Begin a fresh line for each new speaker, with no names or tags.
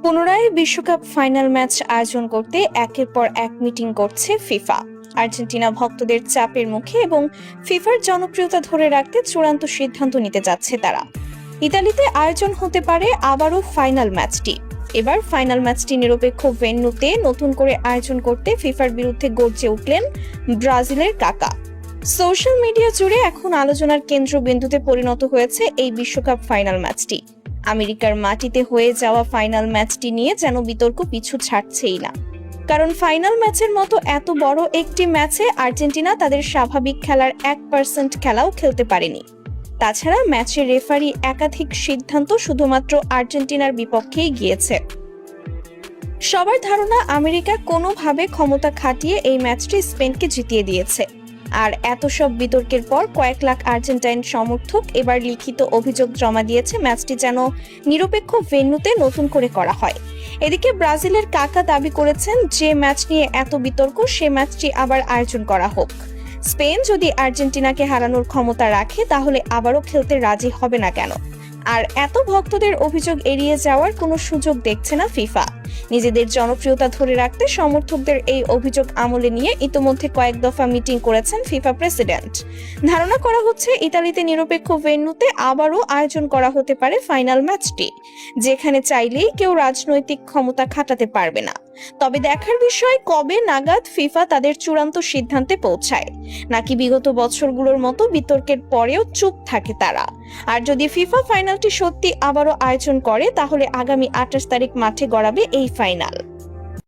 পুনরায় বিশ্বকাপ final match আয়োজন করতে একের পর এক মিটিং করছে ফিফা। আর্জেন্টিনা ভক্তদের চাপের মুখে এবং ফিফার জনপ্রিয়তা ধরে রাখতে চূড়ান্ত সিদ্ধান্ত নিতে যাচ্ছে তারা। ইতালিতে আয়োজন হতে পারে আবারও ফাইনাল ম্যাচটি। এবার ফাইনাল ম্যাচটি নিরপেক্ষ ভেন্যুতে নতুন করে আয়োজন করতে ফিফার বিরুদ্ধে গর্জে উঠলেন ব্রাজিলের কাকা। সোশ্যাল মিডিয়া জুড়ে এখন আলোচনার কেন্দ্রবিন্দুতে পরিণত হয়েছে এই বিশ্বকাপ ফাইনাল ম্যাচটি। আমেরিকার মাটিতে হয়ে যাওয়া ফাইনাল ম্যাচটি নিয়ে যেন বিতর্ক পিছু ছাড়ছেই না। কারণ ফাইনাল ম্যাচের মতো এত বড় একটি ম্যাচে আর্জেন্টিনা তাদের স্বাভাবিক খেলার 1% খেলাও খেলতে পারেনি। তাছাড়া ম্যাচের রেফারি একাধিক সিদ্ধান্ত শুধুমাত্র আর্জেন্টিনার বিপক্ষেই গিয়েছে। সবার ধারণা আমেরিকা কোনোভাবে ক্ষমতা খাটিয়ে এই ম্যাচটি স্পেনকে জিতিয়ে দিয়েছে। আর এত সব বিতর্কের পর কয়েক লাখ আর্জেন্টাইন সমর্থক এবার লিখিত অভিযোগ জমা দিয়েছে ম্যাচটি যেন নিরপেক্ষ ভেন্যুতে নতুন করে করা হয়। এদিকে ব্রাজিলের কাকা দাবি করেছেন যে ম্যাচ নিয়ে এত বিতর্ক সে ম্যাচটি আবার আয়োজন করা হোক। স্পেন যদি আর্জেন্টিনাকে হারানোর ক্ষমতা রাখে তাহলে আবারও খেলতে রাজি হবে না কেন? আর এত ভক্তদের অভিযোগ এড়িয়ে যাওয়ার কোনো সুযোগ দেখছে না ফিফা। নিজেদের জনপ্রিয়তা ধরে রাখতে সমর্থকদের এই অভিযোগ আমলে নিয়ে ইতোমধ্যে কয়েক দফা মিটিং করেছেন ফিফা প্রেসিডেন্ট। ধারণা করা হচ্ছে ইতালিতে নিরপেক্ষ ভেন্যুতে আবারও আয়োজন করা হতে পারে ফাইনাল ম্যাচটি, যেখানে চাইলেই কেউ রাজনৈতিক ক্ষমতা খাটাতে পারবে না। তবে দেখার বিষয় কবে নাগাদ ফিফা তাদের চূড়ান্ত সিদ্ধান্তে পৌঁছায়, নাকি বিগত বছরগুলোর মতো বিতর্কের পরেও চুপ থাকে তারা। আর যদি ফিফা ফাইনালটি সত্যি আবারও আয়োজন করে তাহলে আগামী 28 তারিখ মাঠে গড়াবে এই ফাইনাল।